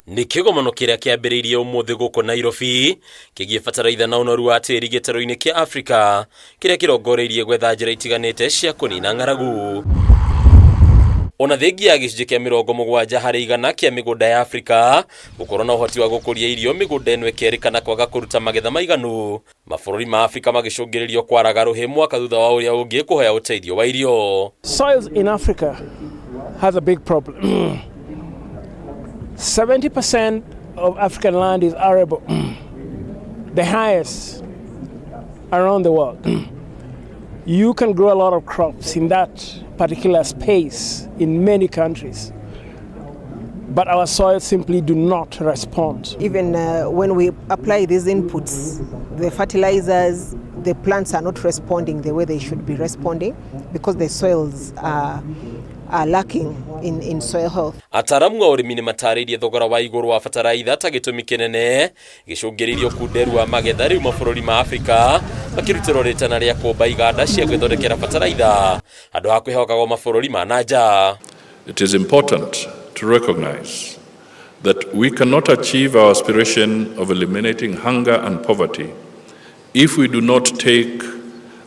Ni KIGOMANO kiria kiambiriirie umuthi guku Nairobi kigie bataraitha na unoru wa tiri gitaruini kia Afrika kiria kirongoreirie gwetha njira itiganite cia kunina ng'aragu. Ona thengi ya gicunjĩ kia 70 harĩ 100 kia migunda ya Afrika gukorwo na uhoti wa gukuria irio migunda ĩno ĩkerĩkana kwaga kuruta magetha maiganu, mabũrũri ma Afrika magicũngĩrĩrio kwaraga ruhi mwaka thutha wa ũrĩa ũngĩ kuhoya ũteithio wa irio. Soils in Africa has a big problem. 70% of African land is arable, the highest around the world. You can grow a lot of crops in that particular space in many countries, but our soils simply do not respond. Even when we apply these inputs, the fertilizers, the plants are not responding the way they should be responding because the soils are lacking in soil health. Ataramu wa urimi ni matariirie thogora wa iguru wa bataraitha ta gitumi kinene gicungiririo kunderu wa magetha riu mabũrũri ma Afrika makirutĩrwo ritana ria kumba iganda cia gwithondekera bataraitha andu ha kwihokagwo mabũrũri ma nanja. It is important to recognize that we cannot achieve our aspiration of eliminating hunger and poverty if we do not take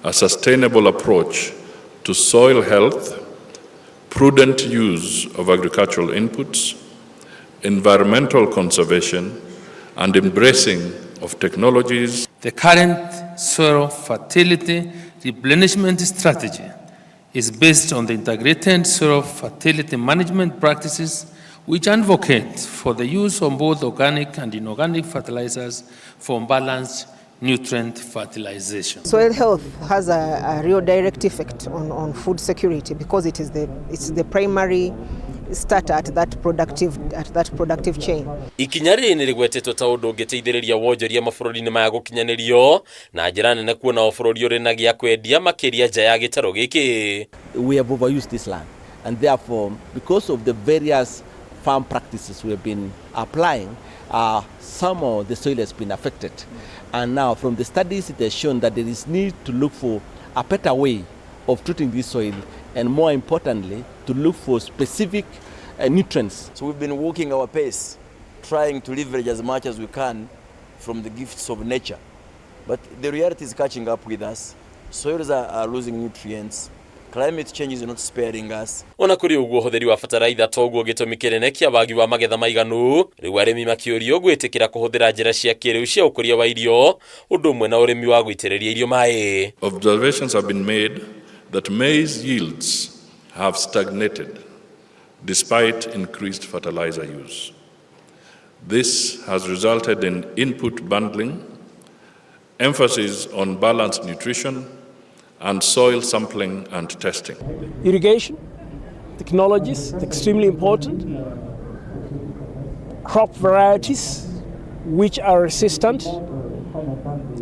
a sustainable approach to soil health, prudent use of agricultural inputs, environmental conservation, and embracing of technologies. The current soil fertility replenishment strategy is based on the integrated soil fertility management practices which advocate for the use of both organic and inorganic fertilizers for balanced nutrient fertilization. Soil health has a real direct effect on food security because it's the primary starter at that productive chain. Ikinya rĩrĩ nĩ rĩgwetetwo ta ũndũ ũngĩteithĩrĩria wonjoria mabũrũri-inĩ maya gũkinyanĩrio na njĩra nene kuona o bũrũri ũrĩ na gĩa kwendia makĩria nja ya gĩtarũ gĩkĩ. We have overused this land, and therefore because of the various farm practices we have been applying, some of the soil has been affected. And now from the studies it has shown that there is need to look for a better way of treating this soil, and more importantly to look for specific nutrients. So we've been walking our pace, trying to leverage as much as we can from the gifts of nature. But the reality is catching up with us. Soils are losing nutrients. Climate change is not sparing us. Ona kuri uguo huthiri wa bataraitha toguo gitumi kinene kia wagi wa magetha maiganu riu arimi makiurio gwitikira kuhuthira njira cia kiriu cia ukuria wa irio undu umwe na urimi wa guitiriria irio mai. Observations have been made that maize yields have stagnated despite increased fertilizer use. This has resulted in input bundling, emphasis on balanced nutrition, and soil sampling and testing. Irrigation technologies extremely important. Crop varieties which are resistant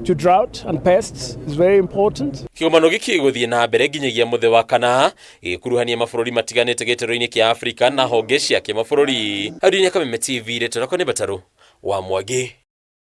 to drought and pests is very important. KIGOMANO giki guthie na mbere nginyagia muthe wa kana ikuruhania mabũrũri matiganite gĩtarũ-inĩ kia Afrika na honge cia kĩmabũrũri. Haũri-inĩ Kameme TV retora kwa nĩ Bataru wa Mwagi.